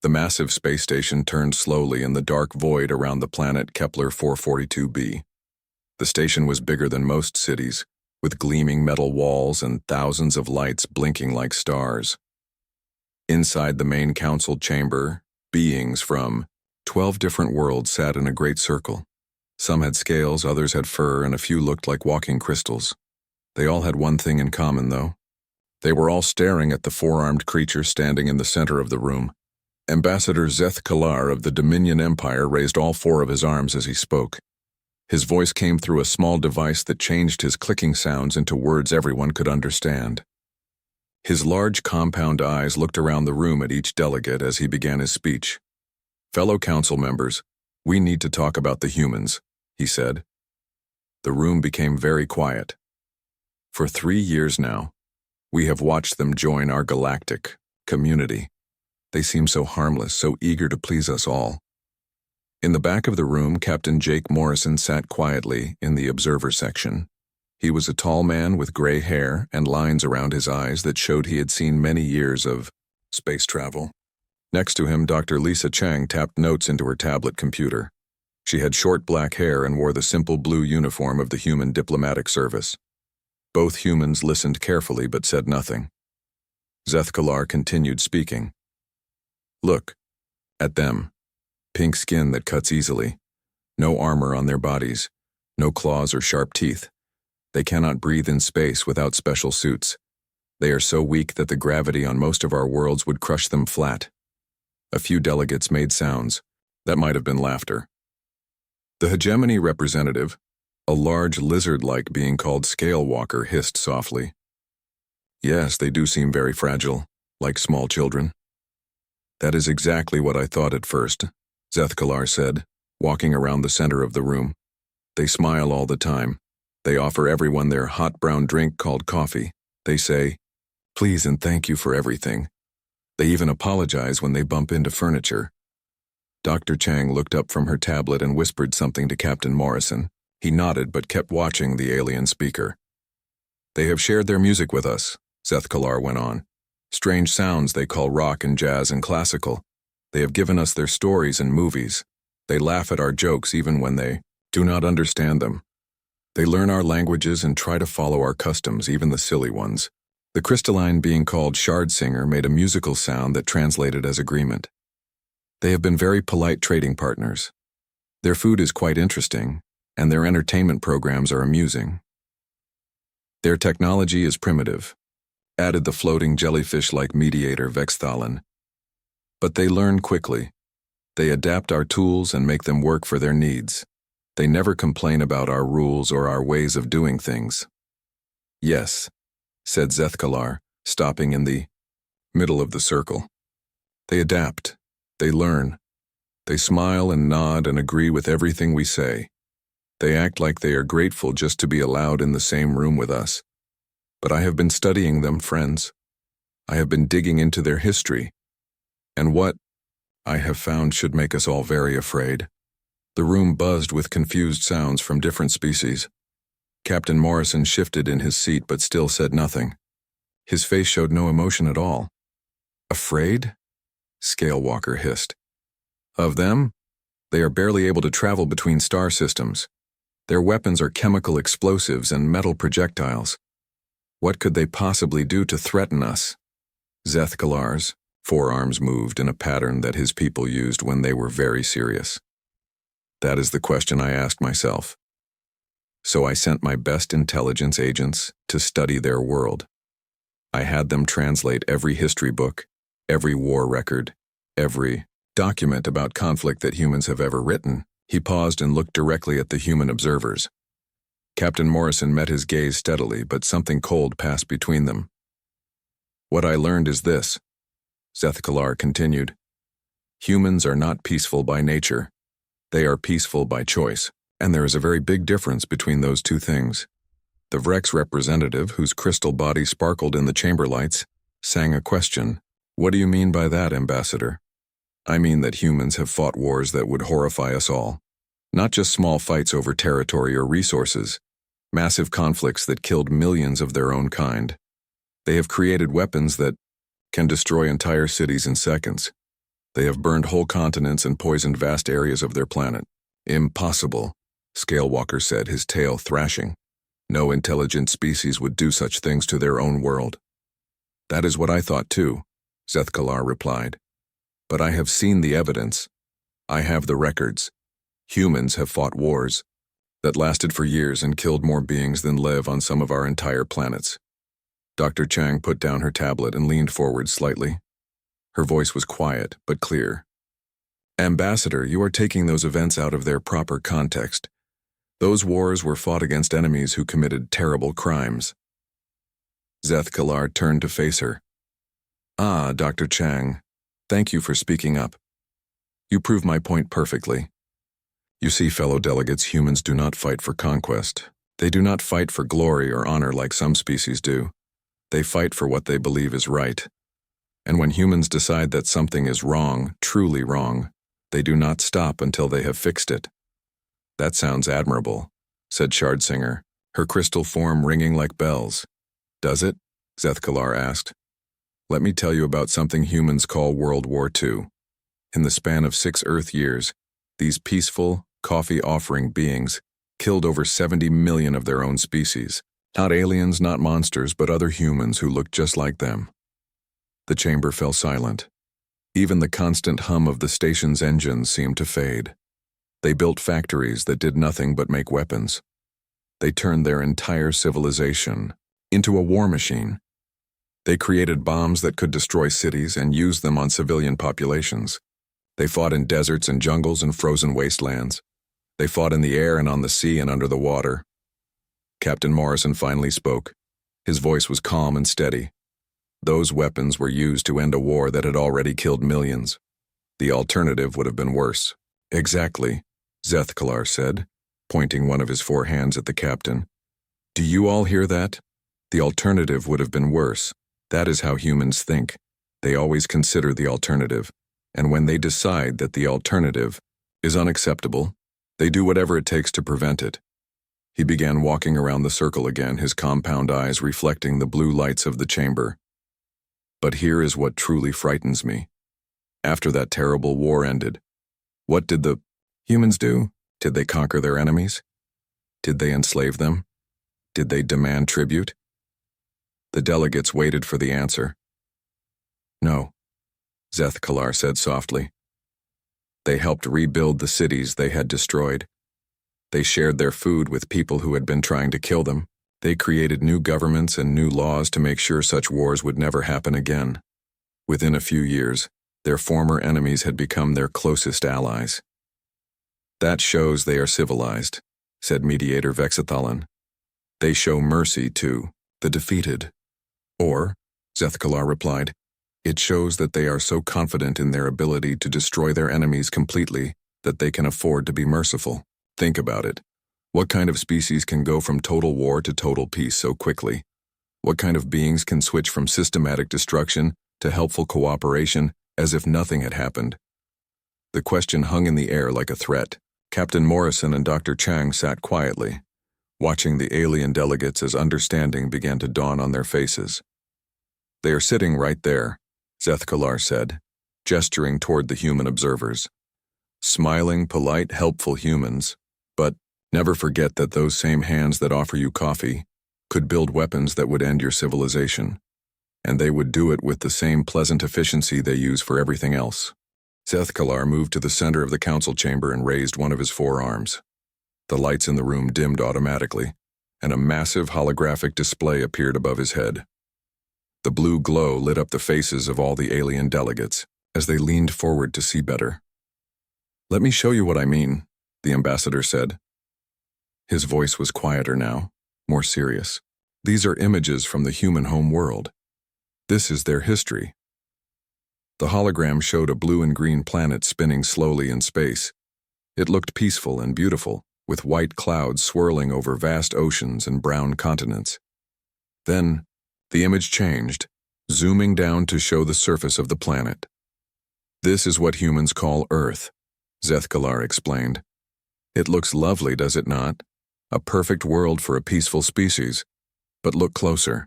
The massive space station turned slowly in the dark void around the planet Kepler 442b. The station was bigger than most cities, with gleaming metal walls and thousands of lights blinking like stars. Inside the main council chamber, beings from 12 different worlds sat in a great circle. Some had scales, others had fur, and a few looked like walking crystals. They all had one thing in common, though. They were all staring at the four-armed creature standing in the center of the room. Ambassador Zeth Kalar of the Dominion Empire raised all four of his arms as he spoke. His voice came through a small device that changed his clicking sounds into words everyone could understand. His large compound eyes looked around the room at each delegate as he began his speech. "Fellow council members, we need to talk about the humans," he said. The room became very quiet. For 3 years now, we have watched them join our galactic community. They seem so harmless, so eager to please us all. In the back of the room, Captain Jake Morrison sat quietly in the observer section. He was a tall man with gray hair and lines around his eyes that showed he had seen many years of space travel. Next to him, Dr. Lisa Chang tapped notes into her tablet computer. She had short black hair and wore the simple blue uniform of the Human Diplomatic Service. Both humans listened carefully but said nothing. Zeth Kalar continued speaking. "Look at them. Pink skin that cuts easily. No armor on their bodies. No claws or sharp teeth. They cannot breathe in space without special suits. They are so weak that the gravity on most of our worlds would crush them flat." A few delegates made sounds. That might have been laughter. The hegemony representative, a large lizard-like being called Scale Walker, hissed softly. "Yes, they do seem very fragile, like small children." "That is exactly what I thought at first," Zeth Kalar said, walking around the center of the room. "They smile all the time. They offer everyone their hot brown drink called coffee. They say, 'Please and thank you for everything.' They even apologize when they bump into furniture." Dr. Chang looked up from her tablet and whispered something to Captain Morrison. He nodded but kept watching the alien speaker. "They have shared their music with us," Zeth Kalar went on. "Strange sounds they call rock and jazz and classical. They have given us their stories and movies. They laugh at our jokes even when they do not understand them. They learn our languages and try to follow our customs, even the silly ones." The crystalline being called Shard Singer made a musical sound that translated as agreement. "They have been very polite trading partners. Their food is quite interesting, and their entertainment programs are amusing. Their technology is primitive," added the floating jellyfish-like mediator Vexthalin. "But they learn quickly. They adapt our tools and make them work for their needs. They never complain about our rules or our ways of doing things." "Yes," said Zeth Kalar, stopping in the middle of the circle. "They adapt. They learn. They smile and nod and agree with everything we say. They act like they are grateful just to be allowed in the same room with us. But I have been studying them, friends. I have been digging into their history. And what I have found should make us all very afraid." The room buzzed with confused sounds from different species. Captain Morrison shifted in his seat but still said nothing. His face showed no emotion at all. "Afraid?" Scale Walker hissed. "Of them? They are barely able to travel between star systems. Their weapons are chemical explosives and metal projectiles. What could they possibly do to threaten us?" Zeth Kalar's forearms moved in a pattern that his people used when they were very serious. "That is the question I asked myself. So I sent my best intelligence agents to study their world. I had them translate every history book, every war record, every document about conflict that humans have ever written." He paused and looked directly at the human observers. Captain Morrison met his gaze steadily, but something cold passed between them. "What I learned is this," Zeth Kalar continued. "Humans are not peaceful by nature. They are peaceful by choice. And there is a very big difference between those two things." The Vrex representative, whose crystal body sparkled in the chamber lights, sang a question. "What do you mean by that, Ambassador?" "I mean that humans have fought wars that would horrify us all. Not just small fights over territory or resources. Massive conflicts that killed millions of their own kind. They have created weapons that can destroy entire cities in seconds. They have burned whole continents and poisoned vast areas of their planet. Impossible, Scalewalker said, his tail thrashing. No intelligent species would do such things to their own world. That is what I thought too, Zethkalar replied. But I have seen the evidence. I have the records. Humans have fought wars that lasted for years and killed more beings than live on some of our entire planets. Dr. Chang put down her tablet and leaned forward slightly. Her voice was quiet but clear. Ambassador, you are taking those events out of their proper context. Those wars were fought against enemies who committed terrible crimes. Zethkalar turned to face her. Ah, Dr. Chang, thank you for speaking up. You prove my point perfectly. You see, fellow delegates, humans do not fight for conquest. They do not fight for glory or honor like some species do. They fight for what they believe is right. And when humans decide that something is wrong, truly wrong, they do not stop until they have fixed it. That sounds admirable, said Shardsinger, her crystal form ringing like bells. Does it? Zethkalar asked. Let me tell you about something humans call World War II. In the span of 6 Earth years, these peaceful, coffee-offering beings killed over 70 million of their own species. Not aliens, not monsters, but other humans who looked just like them. The chamber fell silent. Even the constant hum of the station's engines seemed to fade. They built factories that did nothing but make weapons. They turned their entire civilization into a war machine. They created bombs that could destroy cities and used them on civilian populations. They fought in deserts and jungles and frozen wastelands. They fought in the air and on the sea and under the water. Captain Morrison finally spoke. His voice was calm and steady. Those weapons were used to end a war that had already killed millions. The alternative would have been worse. Exactly, Zethkalar said, pointing one of his 4 hands at the captain. Do you all hear that? The alternative would have been worse. That is how humans think. They always consider the alternative. And when they decide that the alternative is unacceptable, they do whatever it takes to prevent it. He began walking around the circle again, his compound eyes reflecting the blue lights of the chamber. But here is what truly frightens me. After that terrible war ended, what did the humans do? Did they conquer their enemies? Did they enslave them? Did they demand tribute? The delegates waited for the answer. No, Zethkalar said softly. They helped rebuild the cities they had destroyed. They shared their food with people who had been trying to kill them. They created new governments and new laws to make sure such wars would never happen again. Within a few years, their former enemies had become their closest allies. That shows they are civilized, said Mediator Vexithalan. They show mercy to the defeated. Or, Zethkalar replied, it shows that they are so confident in their ability to destroy their enemies completely that they can afford to be merciful. Think about it. What kind of species can go from total war to total peace so quickly? What kind of beings can switch from systematic destruction to helpful cooperation as if nothing had happened? The question hung in the air like a threat. Captain Morrison and Dr. Chang sat quietly, watching the alien delegates as understanding began to dawn on their faces. They are sitting right there, Zethkalar said, gesturing toward the human observers. Smiling, polite, helpful humans, but never forget that those same hands that offer you coffee could build weapons that would end your civilization, and they would do it with the same pleasant efficiency they use for everything else. Zethkalar moved to the center of the council chamber and raised one of his 4 arms. The lights in the room dimmed automatically, and a massive holographic display appeared above his head. The blue glow lit up the faces of all the alien delegates as they leaned forward to see better. Let me show you what I mean, the ambassador said. His voice was quieter now, more serious. These are images from the human home world. This is their history. The hologram showed a blue and green planet spinning slowly in space. It looked peaceful and beautiful, with white clouds swirling over vast oceans and brown continents. Then, the image changed, zooming down to show the surface of the planet. This is what humans call Earth, Zethkalar explained. It looks lovely, does it not? A perfect world for a peaceful species. But look closer.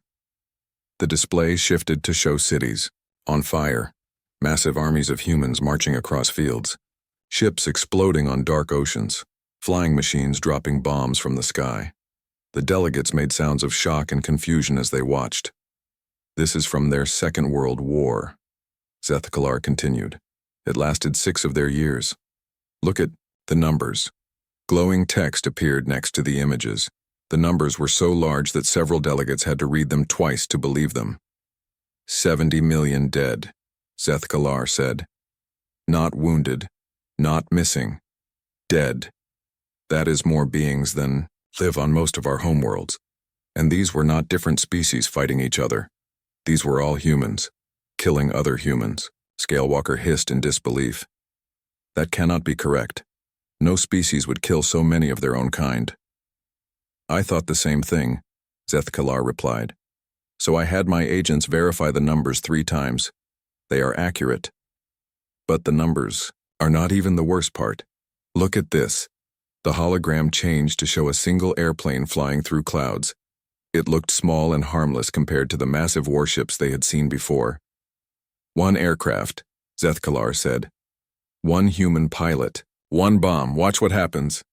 The display shifted to show cities, on fire. Massive armies of humans marching across fields, ships exploding on dark oceans, flying machines dropping bombs from the sky. The delegates made sounds of shock and confusion as they watched. This is from their Second World War, Zethkalar continued. It lasted 6 of their years. Look at the numbers. Glowing text appeared next to the images. The numbers were so large that several delegates had to read them twice to believe them. 70 million dead, Zethkalar said. Not wounded, not missing, dead. That is more beings than live on most of our homeworlds. And these were not different species fighting each other. These were all humans, killing other humans. Scalewalker hissed in disbelief. That cannot be correct. No species would kill so many of their own kind. I thought the same thing, Zethkalar replied. So I had my agents verify the numbers 3 times. They are accurate. But the numbers are not even the worst part. Look at this. The hologram changed to show a single airplane flying through clouds. It looked small and harmless compared to the massive warships they had seen before. 1 aircraft, Zethkalar said. 1 human pilot. 1 bomb. Watch what happens.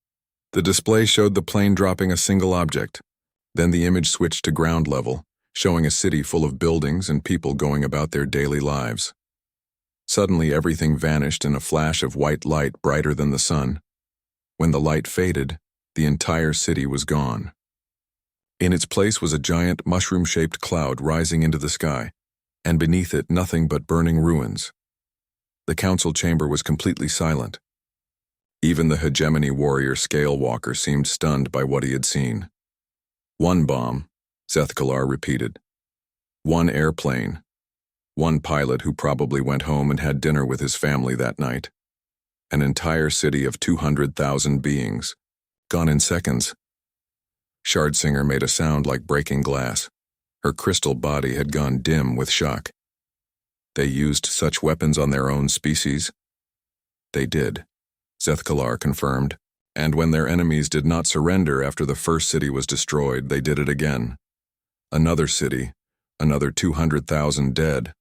The display showed the plane dropping a single object. Then the image switched to ground level, showing a city full of buildings and people going about their daily lives. Suddenly everything vanished in a flash of white light brighter than the sun. When the light faded, the entire city was gone. In its place was a giant mushroom-shaped cloud rising into the sky, and beneath it nothing but burning ruins. The council chamber was completely silent. Even the hegemony warrior Scalewalker seemed stunned by what he had seen. 1 bomb, Zethkalar repeated. 1 airplane. 1 pilot who probably went home and had dinner with his family that night. An entire city of 200,000 beings, gone in seconds. Shardsinger made a sound like breaking glass. Her crystal body had gone dim with shock. They used such weapons on their own species? They did, Zethkalar confirmed, and when their enemies did not surrender after the first city was destroyed, they did it again. Another city, another 200,000 dead,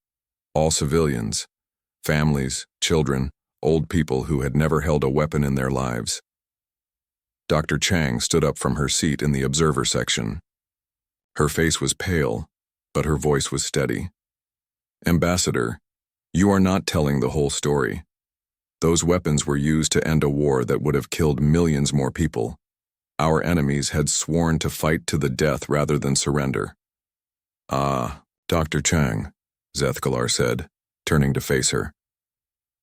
all civilians, families, children, old people who had never held a weapon in their lives. Dr. Chang stood up from her seat in the observer section. Her face was pale, but her voice was steady. Ambassador, you are not telling the whole story. Those weapons were used to end a war that would have killed millions more people. Our enemies had sworn to fight to the death rather than surrender. Ah, Dr. Chang, Zethkalar said, turning to face her.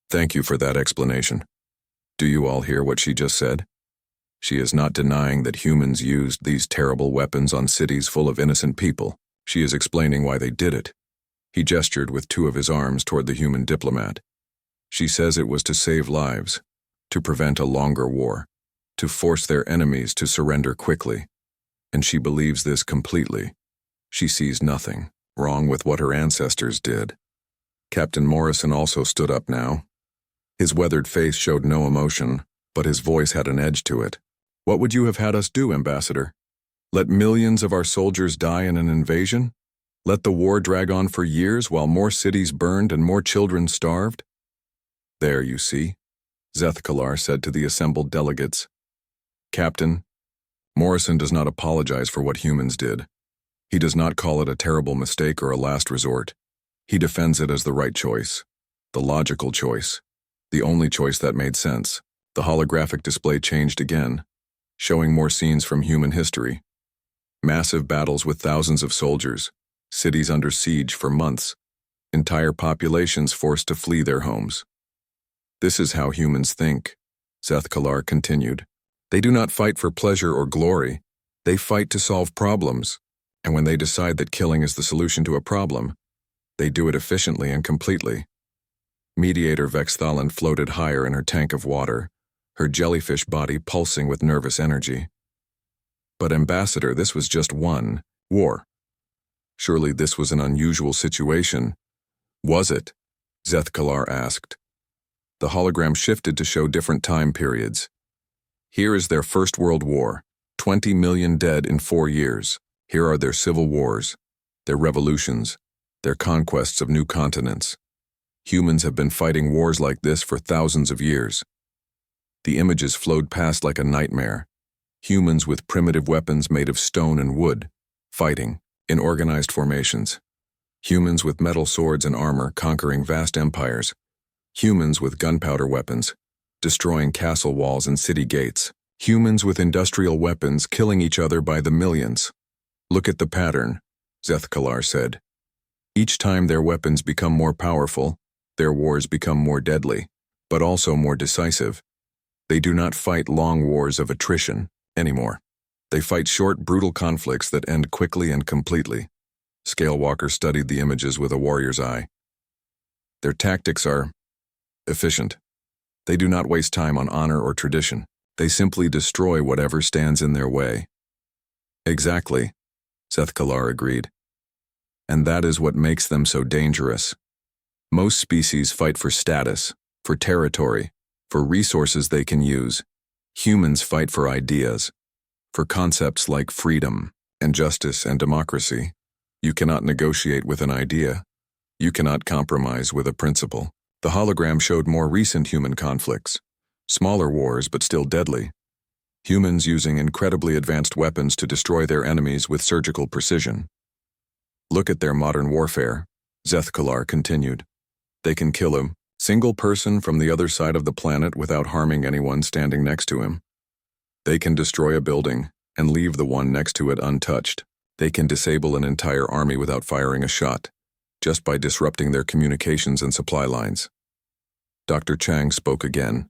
Thank you for that explanation. Do you all hear what she just said? She is not denying that humans used these terrible weapons on cities full of innocent people. She is explaining why they did it. He gestured with 2 of his arms toward the human diplomat. She says it was to save lives, to prevent a longer war, to force their enemies to surrender quickly. And she believes this completely. She sees nothing wrong with what her ancestors did. Captain Morrison also stood up now. His weathered face showed no emotion, but his voice had an edge to it. What would you have had us do, Ambassador? Let millions of our soldiers die in an invasion? Let the war drag on for years while more cities burned and more children starved? There, you see, Zethkalar said to the assembled delegates. Captain, Morrison does not apologize for what humans did. He does not call it a terrible mistake or a last resort. He defends it as the right choice, the logical choice, the only choice that made sense. The holographic display changed again, showing more scenes from human history. Massive battles with thousands of soldiers, cities under siege for months, entire populations forced to flee their homes. This is how humans think, Zethkalar continued. They do not fight for pleasure or glory. They fight to solve problems, and when they decide that killing is the solution to a problem, they do it efficiently and completely. Mediator Vexthalan floated higher in her tank of water, her jellyfish body pulsing with nervous energy. But Ambassador, this was just one war. Surely this was an unusual situation. Was it? Zethkalar asked. The hologram shifted to show different time periods. Here is their First World War, 20 million dead in 4 years. Here are their civil wars, their revolutions, their conquests of new continents. Humans have been fighting wars like this for thousands of years. The images flowed past like a nightmare. Humans with primitive weapons made of stone and wood, fighting in organized formations. Humans with metal swords and armor conquering vast empires. Humans with gunpowder weapons, destroying castle walls and city gates. Humans with industrial weapons killing each other by the millions. Look at the pattern, Zethkalar said. Each time their weapons become more powerful, their wars become more deadly, but also more decisive. They do not fight long wars of attrition anymore. They fight short, brutal conflicts that end quickly and completely. Scalewalker studied the images with a warrior's eye. Their tactics are efficient. They do not waste time on honor or tradition. They simply destroy whatever stands in their way. Exactly, Zethkalar agreed. And that is what makes them so dangerous. Most species fight for status, for territory, for resources they can use. Humans fight for ideas, for concepts like freedom and justice and democracy. You cannot negotiate with an idea. You cannot compromise with a principle. The hologram showed more recent human conflicts. Smaller wars, but still deadly. Humans using incredibly advanced weapons to destroy their enemies with surgical precision. Look at their modern warfare, Zethkalar continued. They can kill a single person from the other side of the planet without harming anyone standing next to him. They can destroy a building and leave the one next to it untouched. They can disable an entire army without firing a shot, just by disrupting their communications and supply lines. Dr. Chang spoke again,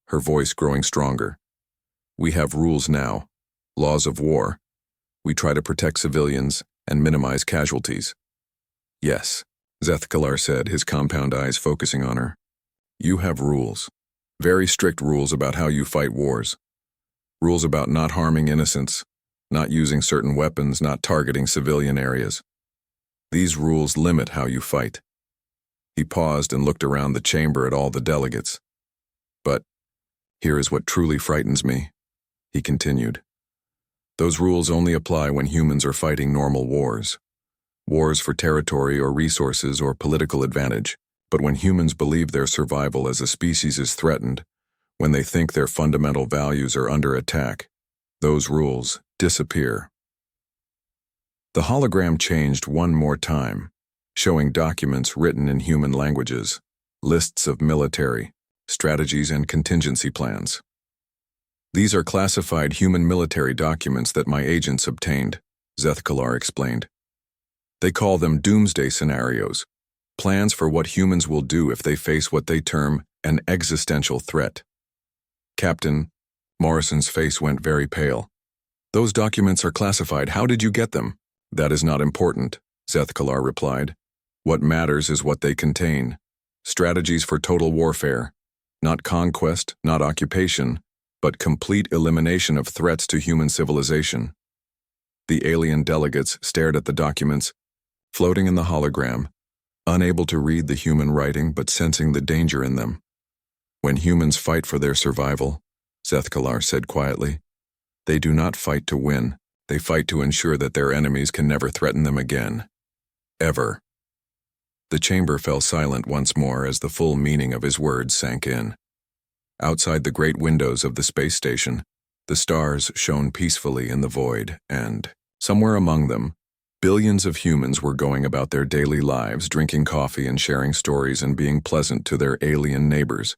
her voice growing stronger. We have rules now, laws of war. We try to protect civilians and minimize casualties. Yes, Zethkalar said, his compound eyes focusing on her. You have rules. Very strict rules about how you fight wars. Rules about not harming innocents, not using certain weapons, not targeting civilian areas. These rules limit how you fight. He paused and looked around the chamber at all the delegates. But here is what truly frightens me, he continued. Those rules only apply when humans are fighting normal wars. Wars for territory or resources or political advantage. But when humans believe their survival as a species is threatened, when they think their fundamental values are under attack, those rules disappear. The hologram changed one more time, showing documents written in human languages, lists of military, strategies and contingency plans. These are classified human military documents that my agents obtained, Zethkalar explained. They call them doomsday scenarios, plans for what humans will do if they face what they term an existential threat. Captain, Morrison's face went very pale. Those documents are classified. How did you get them? That is not important, Zethkalar replied. What matters is what they contain. Strategies for total warfare. Not conquest, not occupation, but complete elimination of threats to human civilization. The alien delegates stared at the documents, floating in the hologram, unable to read the human writing but sensing the danger in them. When humans fight for their survival, Zethkalar said quietly, they do not fight to win. They fight to ensure that their enemies can never threaten them again. Ever. The chamber fell silent once more as the full meaning of his words sank in. Outside the great windows of the space station, the stars shone peacefully in the void, and, somewhere among them, billions of humans were going about their daily lives, drinking coffee and sharing stories and being pleasant to their alien neighbors.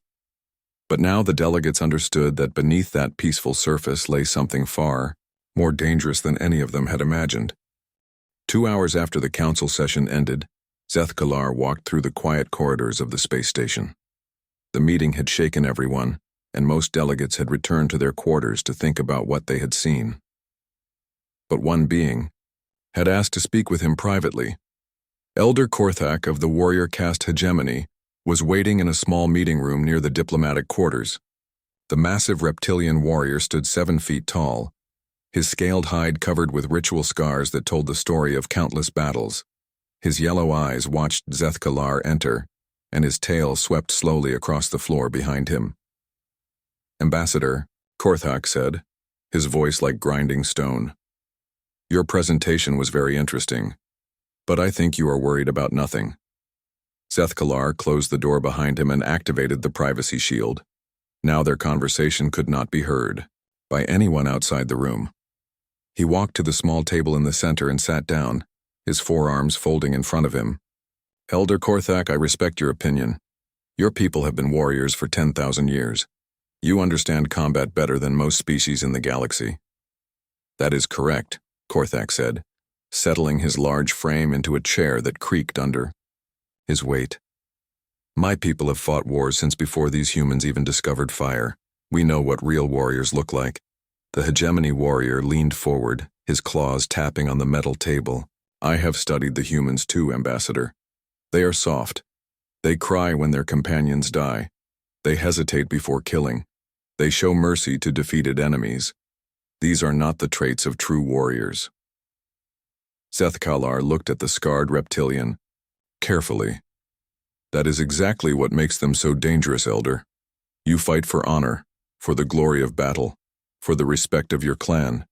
But now the delegates understood that beneath that peaceful surface lay something far more dangerous than any of them had imagined. 2 hours after the council session ended, Zethkalar walked through the quiet corridors of the space station. The meeting had shaken everyone, and most delegates had returned to their quarters to think about what they had seen. But one being had asked to speak with him privately. Elder Korthak of the warrior caste Hegemony was waiting in a small meeting room near the diplomatic quarters. The massive reptilian warrior stood 7 feet tall, his scaled hide covered with ritual scars that told the story of countless battles. His yellow eyes watched Zethkalar enter, and his tail swept slowly across the floor behind him. Ambassador, Korthak said, his voice like grinding stone. Your presentation was very interesting, but I think you are worried about nothing. Zethkalar closed the door behind him and activated the privacy shield. Now their conversation could not be heard by anyone outside the room. He walked to the small table in the center and sat down, his forearms folding in front of him. Elder Korthak, I respect your opinion. Your people have been warriors for 10,000 years. You understand combat better than most species in the galaxy. That is correct, Korthak said, settling his large frame into a chair that creaked under his weight. My people have fought wars since before these humans even discovered fire. We know what real warriors look like. The hegemony warrior leaned forward, his claws tapping on the metal table. I have studied the humans too, Ambassador. They are soft. They cry when their companions die. They hesitate before killing. They show mercy to defeated enemies. These are not the traits of true warriors. Zethkalar looked at the scarred reptilian carefully. That is exactly what makes them so dangerous, Elder. You fight for honor, for the glory of battle, for the respect of your clan.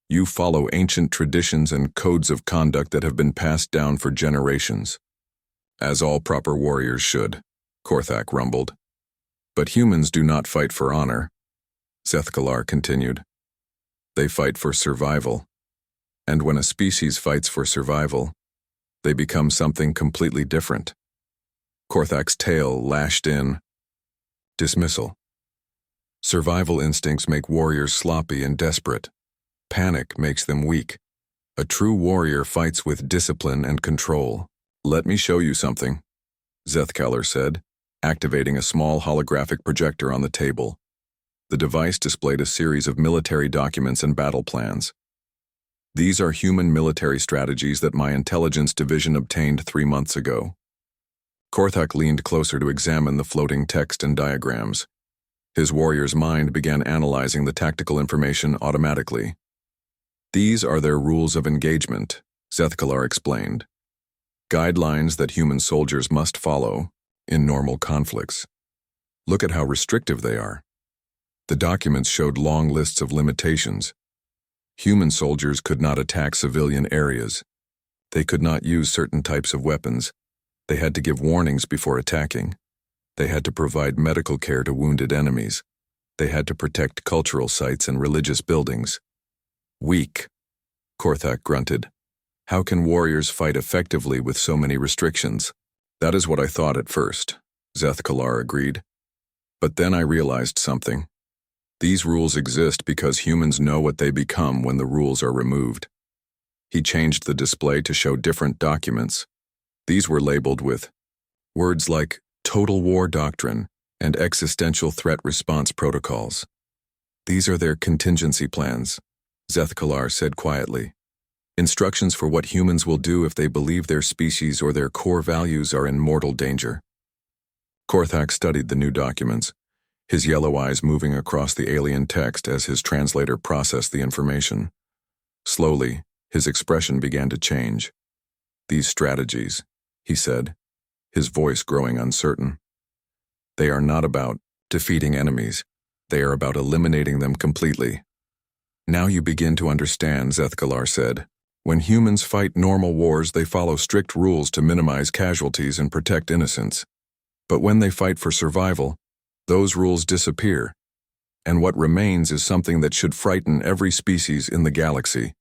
You follow ancient traditions and codes of conduct that have been passed down for generations. As all proper warriors should, Korthak rumbled. But humans do not fight for honor, Zethkalar continued. They fight for survival. And when a species fights for survival, they become something completely different. Korthak's tail lashed in dismissal. Survival instincts make warriors sloppy and desperate. Panic makes them weak. A true warrior fights with discipline and control. Let me show you something, Zethkalar said, activating a small holographic projector on the table. The device displayed a series of military documents and battle plans. These are human military strategies that my intelligence division obtained 3 months ago. Korthak leaned closer to examine the floating text and diagrams. His warrior's mind began analyzing the tactical information automatically. These are their rules of engagement, Zethkalar explained. Guidelines that human soldiers must follow in normal conflicts. Look at how restrictive they are. The documents showed long lists of limitations. Human soldiers could not attack civilian areas. They could not use certain types of weapons. They had to give warnings before attacking. They had to provide medical care to wounded enemies. They had to protect cultural sites and religious buildings. Weak, Korthak grunted. How can warriors fight effectively with so many restrictions? That is what I thought at first, Zethkalar agreed. But then I realized something. These rules exist because humans know what they become when the rules are removed. He changed the display to show different documents. These were labeled with words like Total War Doctrine and Existential Threat Response Protocols. These are their contingency plans, Zethkalar said quietly. Instructions for what humans will do if they believe their species or their core values are in mortal danger. Korthak studied the new documents, his yellow eyes moving across the alien text as his translator processed the information. Slowly, his expression began to change. These strategies, he said, his voice growing uncertain. They are not about defeating enemies. They are about eliminating them completely. Now you begin to understand, Zethkalar said. When humans fight normal wars, they follow strict rules to minimize casualties and protect innocents. But when they fight for survival, those rules disappear, and what remains is something that should frighten every species in the galaxy.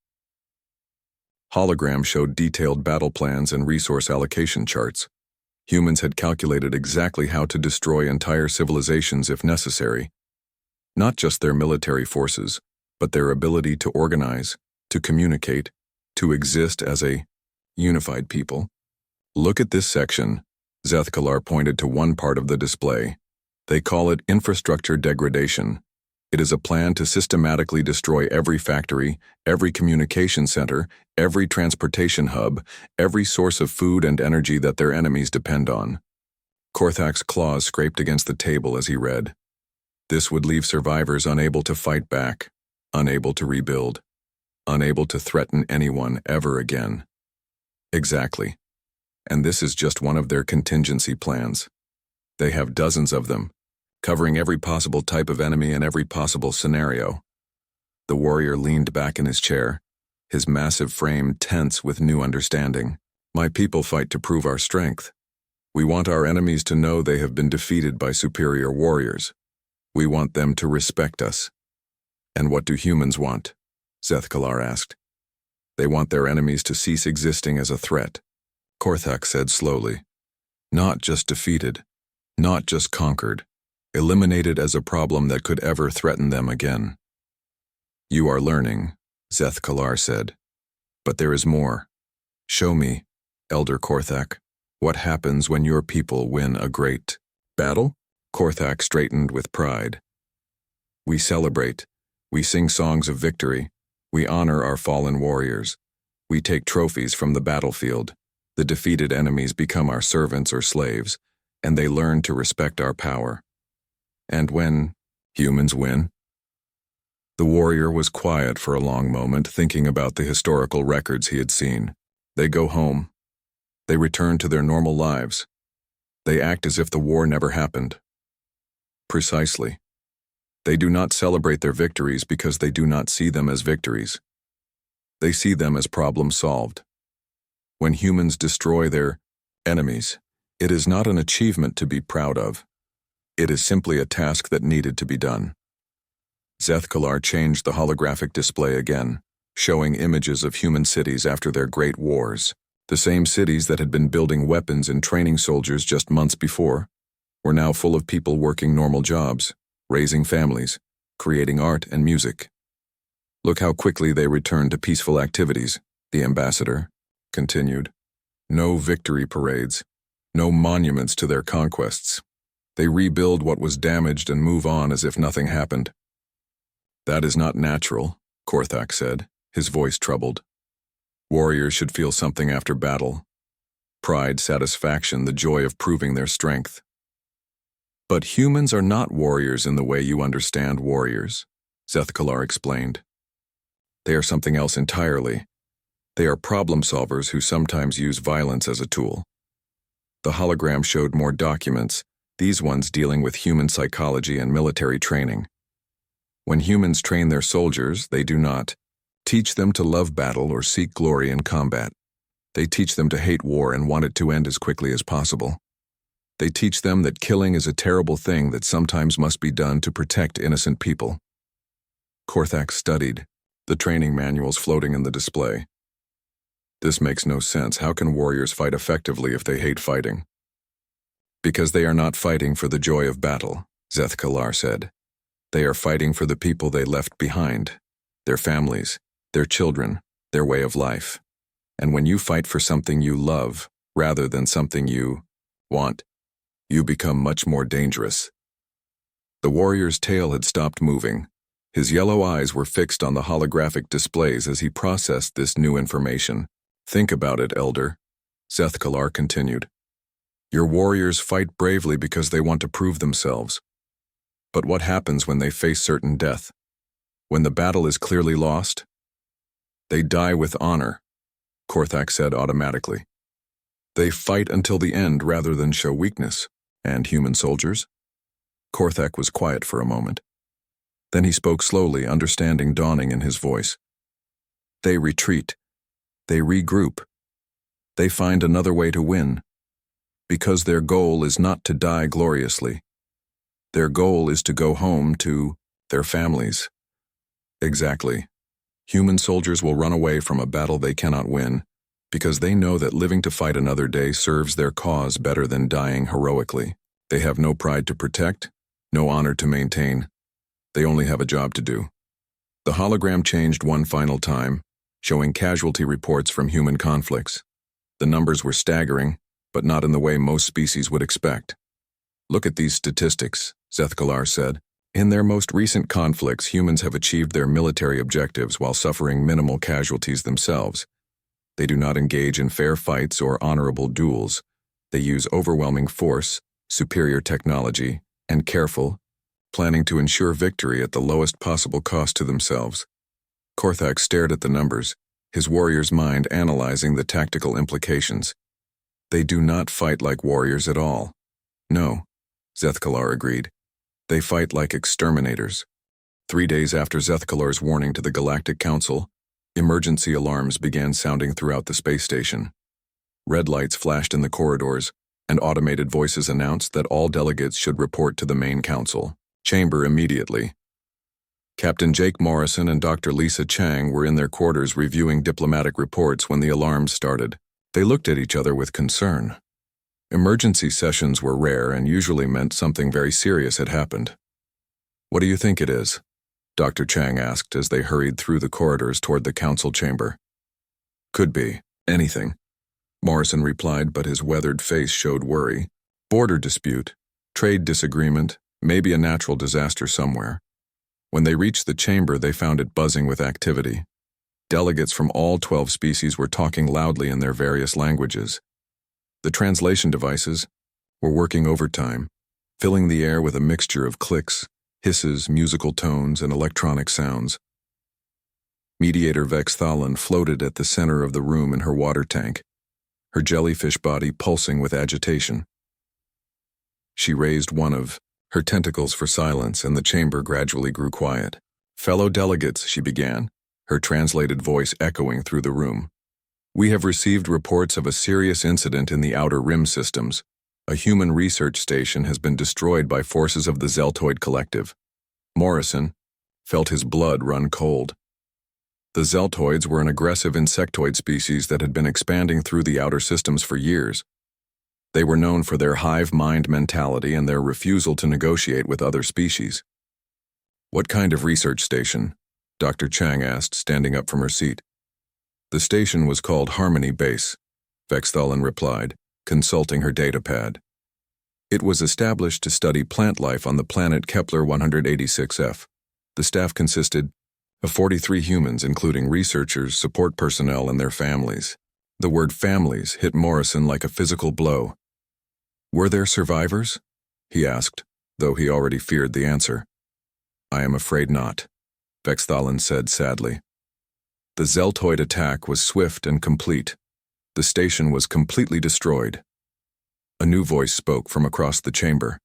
Hologram showed detailed battle plans and resource allocation charts. Humans had calculated exactly how to destroy entire civilizations if necessary. Not just their military forces, but their ability to organize, to communicate, to exist as a unified people. Look at this section. Zethkalar pointed to one part of the display. They call it infrastructure degradation. It is a plan to systematically destroy every factory, every communication center, every transportation hub, every source of food and energy that their enemies depend on. Korthak's claws scraped against the table as he read. This would leave survivors unable to fight back, unable to rebuild, unable to threaten anyone ever again. Exactly. And this is just one of their contingency plans. They have dozens of them, covering every possible type of enemy and every possible scenario. The warrior leaned back in his chair, his massive frame tense with new understanding. My people fight to prove our strength. We want our enemies to know they have been defeated by superior warriors. We want them to respect us. And what do humans want? Zethkalar asked. They want their enemies to cease existing as a threat, Korthak said slowly. Not just defeated, not just conquered, eliminated as a problem that could ever threaten them again. You are learning, Zethkalar said. But there is more. Show me, Elder Korthak, what happens when your people win a great battle? Korthak straightened with pride. We celebrate. We sing songs of victory. We honor our fallen warriors. We take trophies from the battlefield. The defeated enemies become our servants or slaves, and they learn to respect our power. And when humans win? The warrior was quiet for a long moment, thinking about the historical records he had seen. They go home. They return to their normal lives. They act as if the war never happened. Precisely. They do not celebrate their victories because they do not see them as victories. They see them as problems solved. When humans destroy their enemies, it is not an achievement to be proud of. It is simply a task that needed to be done. Zethkalar changed the holographic display again, showing images of human cities after their great wars. The same cities that had been building weapons and training soldiers just months before were now full of people working normal jobs, raising families, creating art and music. Look how quickly they returned to peaceful activities, the ambassador continued. No victory parades, no monuments to their conquests. They rebuild what was damaged and move on as if nothing happened. That is not natural, Korthak said, his voice troubled. Warriors should feel something after battle. Pride, satisfaction, the joy of proving their strength. But humans are not warriors in the way you understand warriors, Zethkalar explained. They are something else entirely. They are problem solvers who sometimes use violence as a tool. The hologram showed more documents, these ones dealing with human psychology and military training. When humans train their soldiers, they do not teach them to love battle or seek glory in combat. They teach them to hate war and want it to end as quickly as possible. They teach them that killing is a terrible thing that sometimes must be done to protect innocent people. Korthak studied, the training manuals floating in the display. This makes no sense. How can warriors fight effectively if they hate fighting? Because they are not fighting for the joy of battle, Zethkalar said. They are fighting for the people they left behind, their families, their children, their way of life. And when you fight for something you love, rather than something you want, you become much more dangerous. The warrior's tail had stopped moving. His yellow eyes were fixed on the holographic displays as he processed this new information. Think about it, Elder, Zethkalar continued. Your warriors fight bravely because they want to prove themselves. But what happens when they face certain death? When the battle is clearly lost? They die with honor, Korthak said automatically. They fight until the end rather than show weakness. And human soldiers? Korthak was quiet for a moment. Then he spoke slowly, understanding dawning in his voice. They retreat. They regroup. They find another way to win. Because their goal is not to die gloriously. Their goal is to go home to their families. Exactly. Human soldiers will run away from a battle they cannot win, because they know that living to fight another day serves their cause better than dying heroically. They have no pride to protect, no honor to maintain. They only have a job to do. The hologram changed one final time, showing casualty reports from human conflicts. The numbers were staggering, but not in the way most species would expect. Look at these statistics, Zethkalar said. In their most recent conflicts, humans have achieved their military objectives while suffering minimal casualties themselves. They do not engage in fair fights or honorable duels. They use overwhelming force, superior technology, and careful, planning to ensure victory at the lowest possible cost to themselves. Korthak stared at the numbers, his warrior's mind analyzing the tactical implications. They do not fight like warriors at all. No, Zethkalar agreed. They fight like exterminators. 3 days after Zethkalar's warning to the Galactic Council, emergency alarms began sounding throughout the space station. Red lights flashed in the corridors, and automated voices announced that all delegates should report to the main council chamber immediately. Captain Jake Morrison and Dr. Lisa Chang were in their quarters reviewing diplomatic reports when the alarms started. They looked at each other with concern. Emergency sessions were rare and usually meant something very serious had happened. "What do you think it is?" Dr. Chang asked as they hurried through the corridors toward the council chamber. "Could be anything," Morrison replied, but his weathered face showed worry. "Border dispute, trade disagreement, maybe a natural disaster somewhere." When they reached the chamber, they found it buzzing with activity. Delegates from all 12 species were talking loudly in their various languages. The translation devices were working overtime, filling the air with a mixture of clicks, hisses, musical tones, and electronic sounds. Mediator Vex Thalan floated at the center of the room in her water tank, her jellyfish body pulsing with agitation. She raised one of her tentacles for silence, and the chamber gradually grew quiet. "Fellow delegates," she began, her translated voice echoing through the room. "We have received reports of a serious incident in the Outer Rim systems. A human research station has been destroyed by forces of the Zeltoid Collective." Morrison felt his blood run cold. The Zeltoids were an aggressive insectoid species that had been expanding through the outer systems for years. They were known for their hive mind mentality and their refusal to negotiate with other species. "What kind of research station?" Dr. Chang asked, standing up from her seat. "The station was called Harmony Base," Vex Thalan replied, consulting her datapad. "It was established to study plant life on the planet Kepler 186f. The staff consisted of 43 humans, including researchers, support personnel, and their families." The word families hit Morrison like a physical blow. "Were there survivors?" he asked, though he already feared the answer. "I am afraid not," Vex Thalan said sadly. "The Zeltoid attack was swift and complete. The station was completely destroyed." A new voice spoke from across the chamber.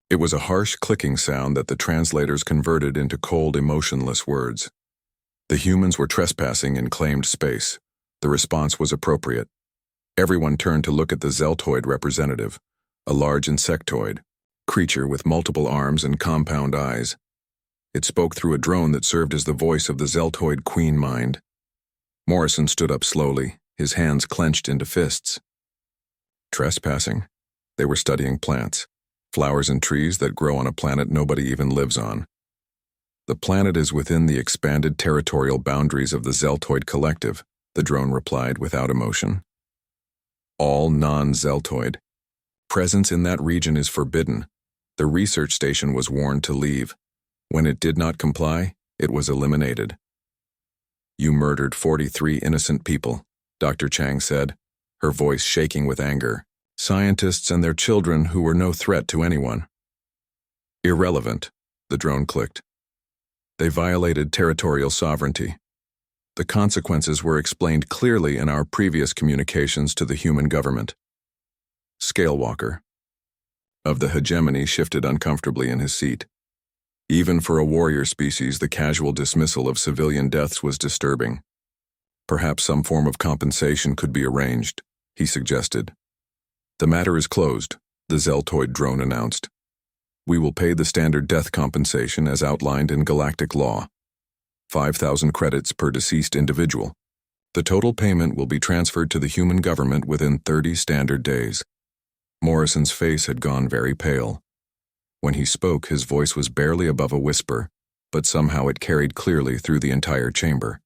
It was a harsh clicking sound that the translators converted into cold, emotionless words. The humans were trespassing in claimed space. The response was appropriate. Everyone turned to look at the Zeltoid representative, a large insectoid creature with multiple arms and compound eyes. It spoke through a drone that served as the voice of the Zeltoid Queen Mind. Morrison stood up slowly, his hands clenched into fists. Trespassing? They were studying plants, flowers and trees that grow on a planet nobody even lives on. "The planet is within the expanded territorial boundaries of the Zeltoid Collective," the drone replied without emotion. "All non-Zeltoid presence in that region is forbidden. The research station was warned to leave. When it did not comply, it was eliminated." "You murdered 43 innocent people," Dr. Chang said, her voice shaking with anger. "Scientists and their children who were no threat to anyone." "Irrelevant," the drone clicked. "They violated territorial sovereignty. The consequences were explained clearly in our previous communications to the human government." Scalewalker of the hegemony shifted uncomfortably in his seat. Even for a warrior species, the casual dismissal of civilian deaths was disturbing. "Perhaps some form of compensation could be arranged," he suggested. "The matter is closed," the Zeltoid drone announced. "We will pay the standard death compensation as outlined in galactic law. 5,000 credits per deceased individual. The total payment will be transferred to the human government within 30 standard days." Morrison's face had gone very pale. When he spoke, his voice was barely above a whisper, but somehow it carried clearly through the entire chamber.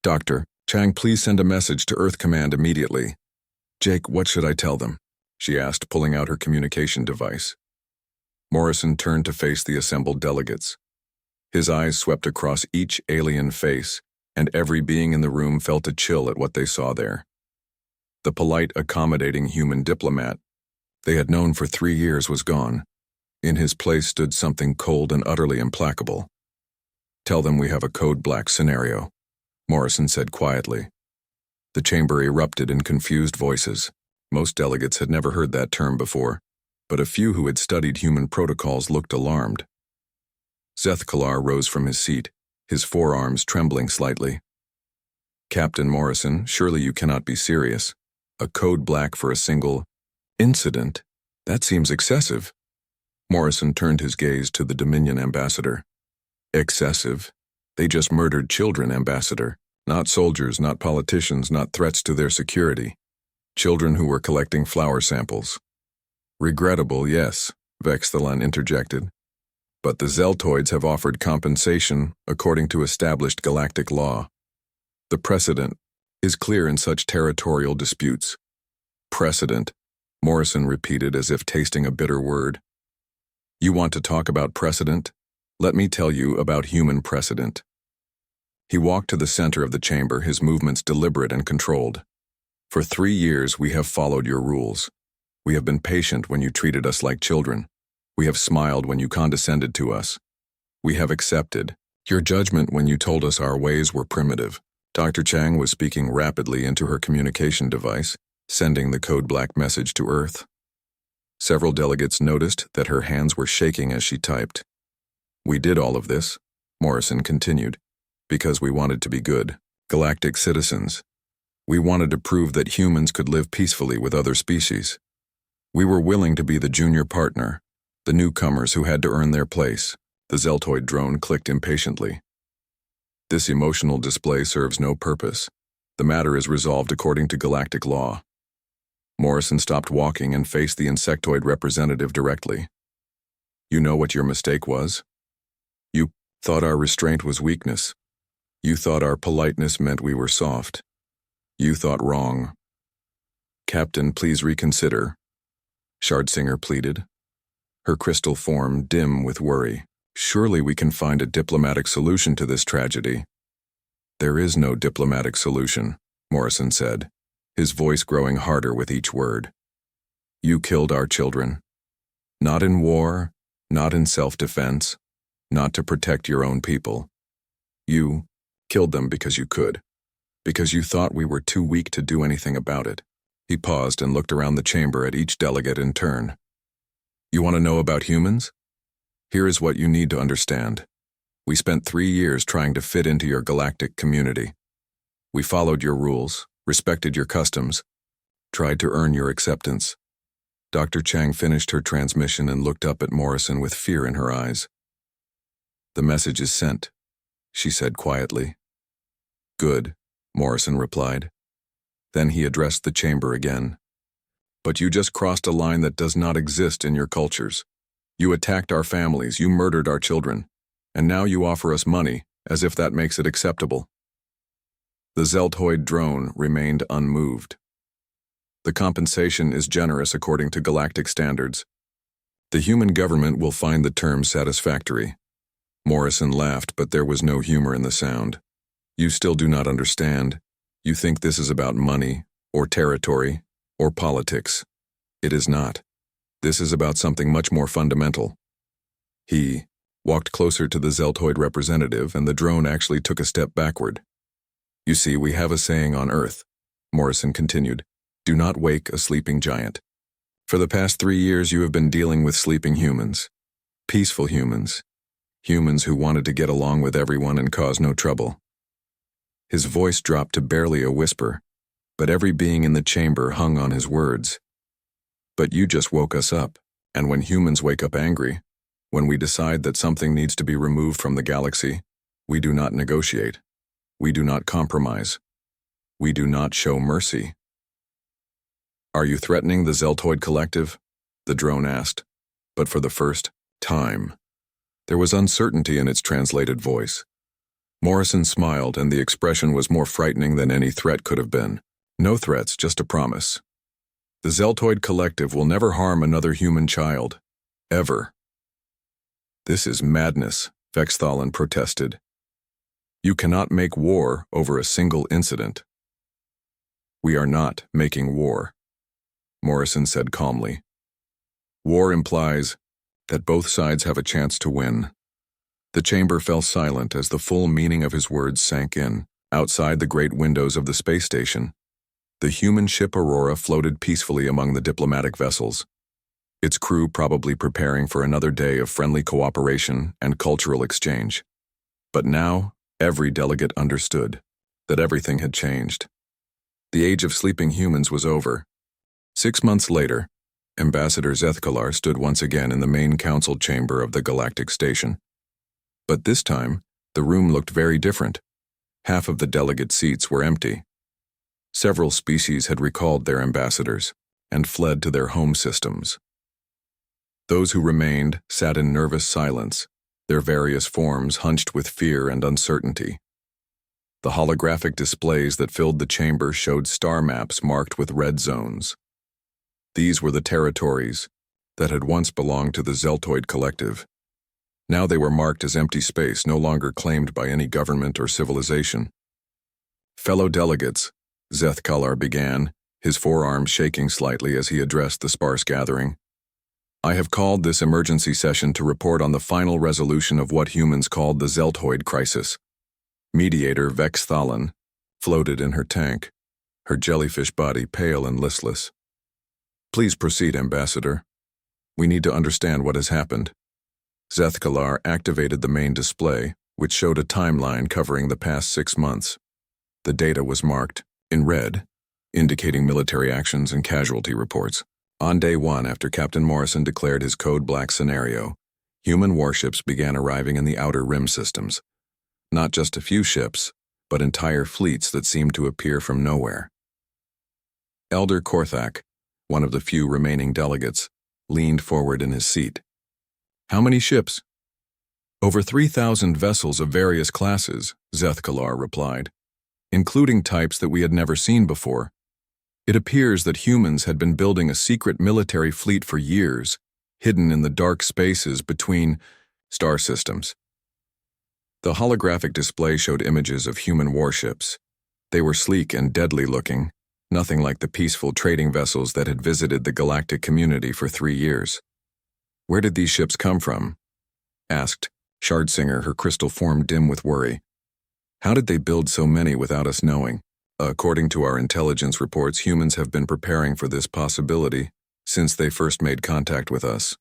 "Dr. Chang, please send a message to Earth Command immediately." "Jake, what should I tell them?" she asked, pulling out her communication device. Morrison turned to face the assembled delegates. His eyes swept across each alien face, and every being in the room felt a chill at what they saw there. The polite, accommodating human diplomat they had known for 3 years was gone. In his place stood something cold and utterly implacable. "Tell them we have a code black scenario," Morrison said quietly. The chamber erupted in confused voices. Most delegates had never heard that term before, but a few who had studied human protocols looked alarmed. Zeth Kalar rose from his seat, his forearms trembling slightly. "Captain Morrison, surely you cannot be serious. A code black for a single Incident? That seems excessive. Morrison turned his gaze to the Dominion ambassador. Excessive? They just murdered children, Ambassador. Not soldiers, not politicians, not threats to their security. Children who were collecting flower samples. Regrettable, yes, Vexthalan interjected. But the Zeltoids have offered compensation according to established galactic law. The precedent is clear in such territorial disputes. Precedent, Morrison repeated as if tasting a bitter word. You want to talk about precedent? Let me tell you about human precedent. He walked to the center of the chamber, his movements deliberate and controlled. For 3 years we have followed your rules. We have been patient when you treated us like children. We have smiled when you condescended to us. We have accepted your judgment when you told us our ways were primitive. Dr. Chang was speaking rapidly into her communication device, sending the code black message to Earth. Several delegates noticed that her hands were shaking as she typed. We did all of this, Morrison continued, because we wanted to be good, galactic citizens. We wanted to prove that humans could live peacefully with other species. We were willing to be the junior partner, the newcomers who had to earn their place. The Zeltoid drone clicked impatiently. This emotional display serves no purpose. The matter is resolved according to galactic law. Morrison stopped walking and faced the insectoid representative directly. You know what your mistake was? You thought our restraint was weakness. You thought our politeness meant we were soft. You thought wrong. Captain, please reconsider, Shardsinger pleaded, her crystal form dim with worry. Surely we can find a diplomatic solution to this tragedy. There is no diplomatic solution, Morrison said, his voice growing harder with each word. You killed our children. Not in war, not in self-defense, not to protect your own people. You killed them because you could, because you thought we were too weak to do anything about it. He paused and looked around the chamber at each delegate in turn. You want to know about humans? Here is what you need to understand. We spent 3 years trying to fit into your galactic community. We followed your rules, respected your customs, tried to earn your acceptance. Dr. Chang finished her transmission and looked up at Morrison with fear in her eyes. The message is sent, she said quietly. Good, Morrison replied. Then he addressed the chamber again. But you just crossed a line that does not exist in your cultures. You attacked our families, you murdered our children, and now you offer us money, as if that makes it acceptable. The Zeltoid drone remained unmoved. The compensation is generous according to galactic standards. The human government will find the term satisfactory. Morrison laughed, but there was no humor in the sound. You still do not understand. You think this is about money, or territory, or politics. It is not. This is about something much more fundamental. He walked closer to the Zeltoid representative, and the drone actually took a step backward. You see, we have a saying on Earth, Morrison continued, do not wake a sleeping giant. For the past 3 years you have been dealing with sleeping humans. Peaceful humans. Humans who wanted to get along with everyone and cause no trouble. His voice dropped to barely a whisper, but every being in the chamber hung on his words. But you just woke us up, and when humans wake up angry, when we decide that something needs to be removed from the galaxy, we do not negotiate. We do not compromise. We do not show mercy. Are you threatening the Zeltoid collective? The drone asked, but for the first time. There was uncertainty in its translated voice. Morrison smiled, and the expression was more frightening than any threat could have been. No threats, just a promise. The Zeltoid collective will never harm another human child. Ever. This is madness, Vexthalan protested. You cannot make war over a single incident. We are not making war, Morrison said calmly. War implies that both sides have a chance to win. The chamber fell silent as the full meaning of his words sank in. Outside the great windows of the space station, the human ship Aurora floated peacefully among the diplomatic vessels, its crew probably preparing for another day of friendly cooperation and cultural exchange. But now, every delegate understood that everything had changed. The age of sleeping humans was over. 6 months later, Ambassador Zethkalar stood once again in the main council chamber of the Galactic Station. But this time, the room looked very different. Half of the delegate seats were empty. Several species had recalled their ambassadors and fled to their home systems. Those who remained sat in nervous silence, their various forms hunched with fear and uncertainty. The holographic displays that filled the chamber showed star maps marked with red zones. These were the territories that had once belonged to the Zeltoid Collective. Now they were marked as empty space, no longer claimed by any government or civilization. Fellow delegates, Zethkalar began, his forearms shaking slightly as he addressed the sparse gathering. I have called this emergency session to report on the final resolution of what humans called the Zeltoid crisis. Mediator Vex Thalan floated in her tank, her jellyfish body pale and listless. Please proceed, Ambassador. We need to understand what has happened. Zethkalar activated the main display, which showed a timeline covering the past 6 months. The data was marked in red, indicating military actions and casualty reports. On day 1, after Captain Morrison declared his Code Black scenario, human warships began arriving in the Outer Rim systems. Not just a few ships, but entire fleets that seemed to appear from nowhere. Elder Korthak, one of the few remaining delegates, leaned forward in his seat. How many ships? Over 3,000 vessels of various classes, Zethkalar replied, including types that we had never seen before. It appears that humans had been building a secret military fleet for years, hidden in the dark spaces between star systems. The holographic display showed images of human warships. They were sleek and deadly looking, nothing like the peaceful trading vessels that had visited the galactic community for 3 years. Where did these ships come from? Asked Shardsinger, her crystal form dim with worry. How did they build so many without us knowing? According to our intelligence reports, humans have been preparing for this possibility since they first made contact with us,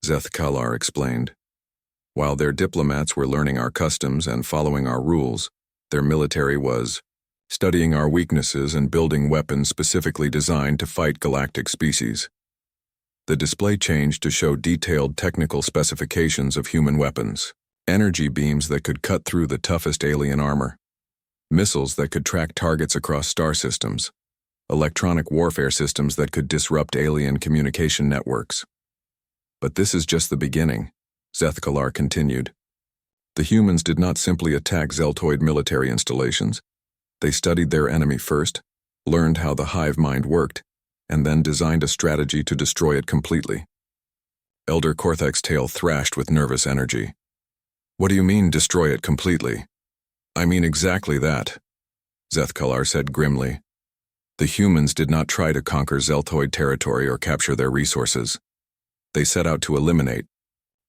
Zethkalar explained. While their diplomats were learning our customs and following our rules, their military was studying our weaknesses and building weapons specifically designed to fight galactic species. The display changed to show detailed technical specifications of human weapons. Energy beams that could cut through the toughest alien armor. Missiles that could track targets across star systems. Electronic warfare systems that could disrupt alien communication networks. But this is just the beginning, Zethkalar continued. The humans did not simply attack Zeltoid military installations. They studied their enemy first, learned how the hive mind worked, and then designed a strategy to destroy it completely. Elder Korthak's tail thrashed with nervous energy. What do you mean, destroy it completely? I mean exactly that, Zethkalar said grimly. The humans did not try to conquer Zeltoid territory or capture their resources. They set out to eliminate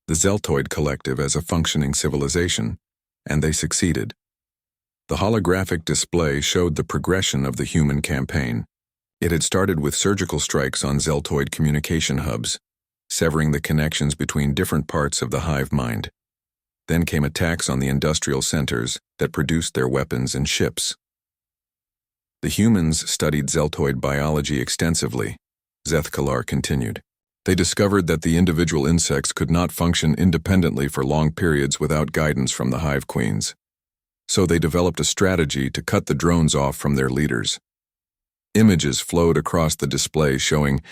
the Zeltoid Collective as a functioning civilization, and they succeeded. The holographic display showed the progression of the human campaign. It had started with surgical strikes on Zeltoid communication hubs, severing the connections between different parts of the hive mind. Then came attacks on the industrial centers that produced their weapons and ships. The humans studied Zeltoid biology extensively, Zethkalar continued. They discovered that the individual insects could not function independently for long periods without guidance from the hive queens. So they developed a strategy to cut the drones off from their leaders. Images flowed across the display showing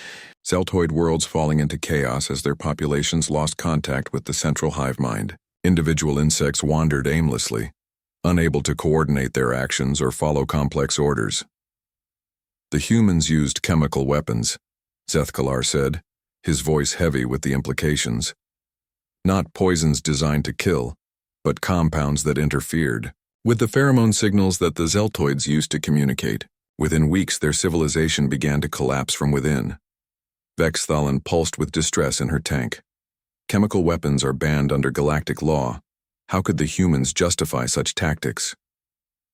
Zeltoid worlds falling into chaos as their populations lost contact with the central hive mind. Individual insects wandered aimlessly, unable to coordinate their actions or follow complex orders. The humans used chemical weapons, Zethkalar said, his voice heavy with the implications. Not poisons designed to kill, but compounds that interfered with the pheromone signals that the Zeltoids used to communicate. Within weeks, their civilization began to collapse from within. Vex Thalan pulsed with distress in her tank. Chemical weapons are banned under galactic law. How could the humans justify such tactics?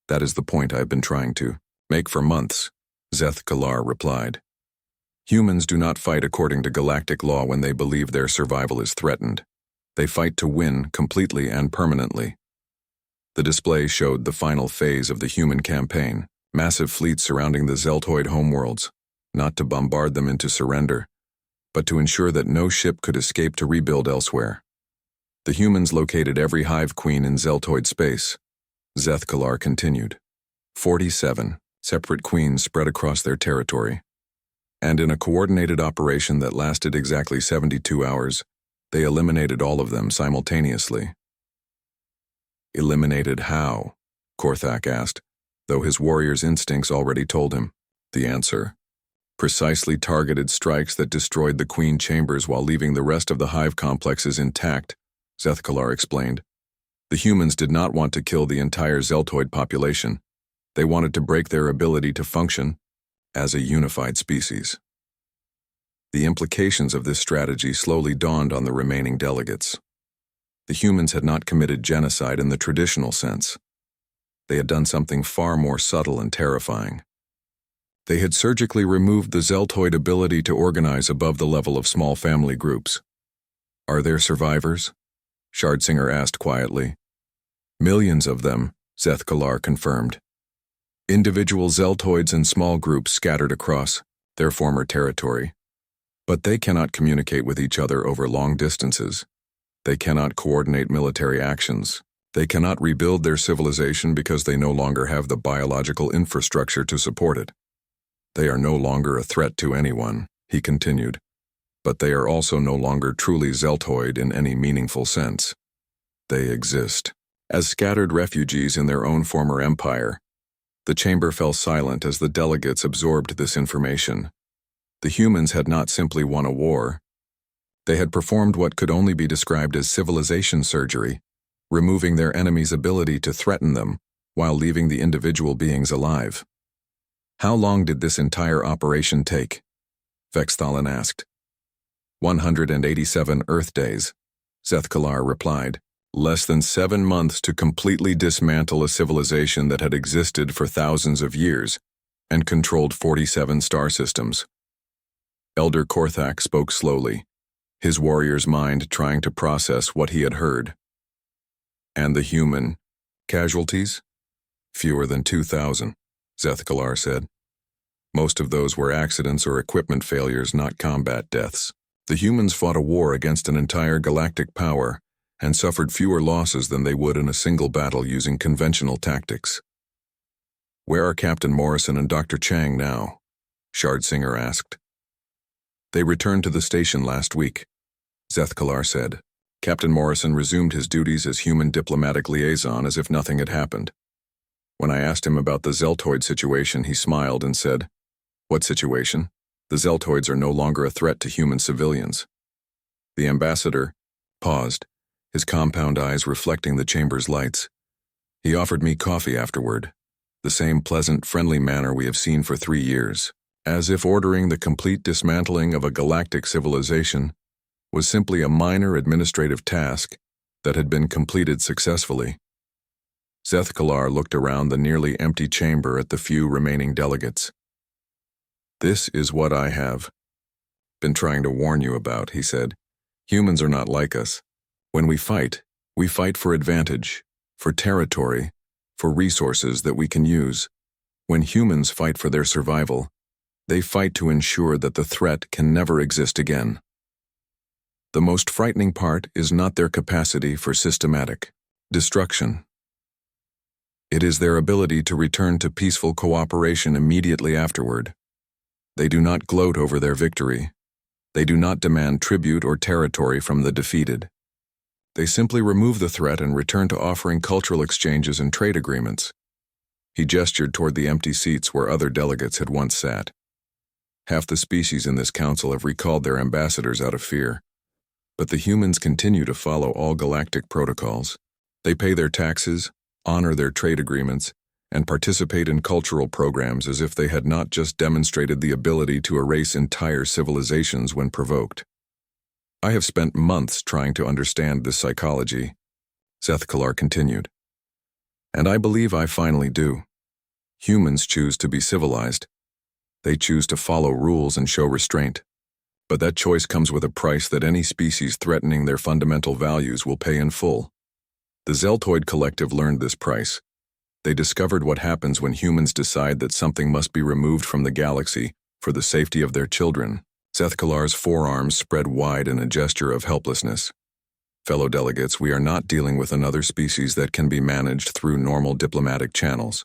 That is the point I have been trying to make for months, Zethkalar replied. Humans do not fight according to galactic law when they believe their survival is threatened. They fight to win completely and permanently. The display showed the final phase of the human campaign, massive fleets surrounding the Zeltoid homeworlds, not to bombard them into surrender, but to ensure that no ship could escape to rebuild elsewhere. The humans located every hive queen in Zeltoid space. Zethkalar continued. 47 separate queens spread across their territory. And in a coordinated operation that lasted exactly 72 hours, they eliminated all of them simultaneously. Eliminated how? Korthak asked, though his warrior's instincts already told him. The answer: precisely targeted strikes that destroyed the queen chambers while leaving the rest of the hive complexes intact, Zethkalar explained. The humans did not want to kill the entire Zeltoid population. They wanted to break their ability to function as a unified species. The implications of this strategy slowly dawned on the remaining delegates. The humans had not committed genocide in the traditional sense. They had done something far more subtle and terrifying. They had surgically removed the Zeltoid ability to organize above the level of small family groups. Are there survivors? Shardsinger asked quietly. Millions of them, Zethkalar confirmed. Individual Zeltoids and small groups scattered across their former territory. But they cannot communicate with each other over long distances. They cannot coordinate military actions. They cannot rebuild their civilization because they no longer have the biological infrastructure to support it. They are no longer a threat to anyone, he continued. But they are also no longer truly Zeltoid in any meaningful sense. They exist as scattered refugees in their own former empire. The chamber fell silent as the delegates absorbed this information. The humans had not simply won a war. They had performed what could only be described as civilization surgery, removing their enemy's ability to threaten them while leaving the individual beings alive. How long did this entire operation take? Vexthalin asked. 187 Earth days, Zethkalar replied. Less than 7 months to completely dismantle a civilization that had existed for thousands of years and controlled 47 star systems. Elder Korthak spoke slowly, his warrior's mind trying to process what he had heard. And the human casualties? Fewer than 2,000, Zethkalar said. Most of those were accidents or equipment failures, not combat deaths. The humans fought a war against an entire galactic power and suffered fewer losses than they would in a single battle using conventional tactics. Where are Captain Morrison and Dr. Chang now? Shardsinger asked. They returned to the station last week, Zethkalar said. Captain Morrison resumed his duties as human diplomatic liaison as if nothing had happened. When I asked him about the Zeltoid situation, he smiled and said, What situation? The Zeltoids are no longer a threat to human civilians. The ambassador paused, his compound eyes reflecting the chamber's lights. He offered me coffee afterward, the same pleasant, friendly manner we have seen for 3 years, as if ordering the complete dismantling of a galactic civilization was simply a minor administrative task that had been completed successfully. Zethkalar looked around the nearly empty chamber at the few remaining delegates. This is what I have been trying to warn you about, he said. Humans are not like us. When we fight for advantage, for territory, for resources that we can use. When humans fight for their survival, they fight to ensure that the threat can never exist again. The most frightening part is not their capacity for systematic destruction. It is their ability to return to peaceful cooperation immediately afterward. They do not gloat over their victory. They do not demand tribute or territory from the defeated. They simply remove the threat and return to offering cultural exchanges and trade agreements. He gestured toward the empty seats where other delegates had once sat. Half the species in this council have recalled their ambassadors out of fear. But the humans continue to follow all galactic protocols. They pay their taxes, honor their trade agreements, and participate in cultural programs as if they had not just demonstrated the ability to erase entire civilizations when provoked. I have spent months trying to understand this psychology, Zethkalar continued. And I believe I finally do. Humans choose to be civilized. They choose to follow rules and show restraint. But that choice comes with a price that any species threatening their fundamental values will pay in full. The Zeltoid Collective learned this price. They discovered what happens when humans decide that something must be removed from the galaxy for the safety of their children. Seth Kalar's forearms spread wide in a gesture of helplessness. Fellow delegates, we are not dealing with another species that can be managed through normal diplomatic channels.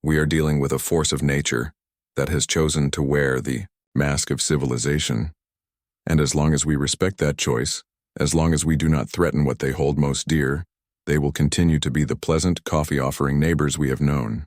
We are dealing with a force of nature that has chosen to wear the mask of civilization. And as long as we respect that choice, as long as we do not threaten what they hold most dear, they will continue to be the pleasant, coffee-offering neighbors we have known.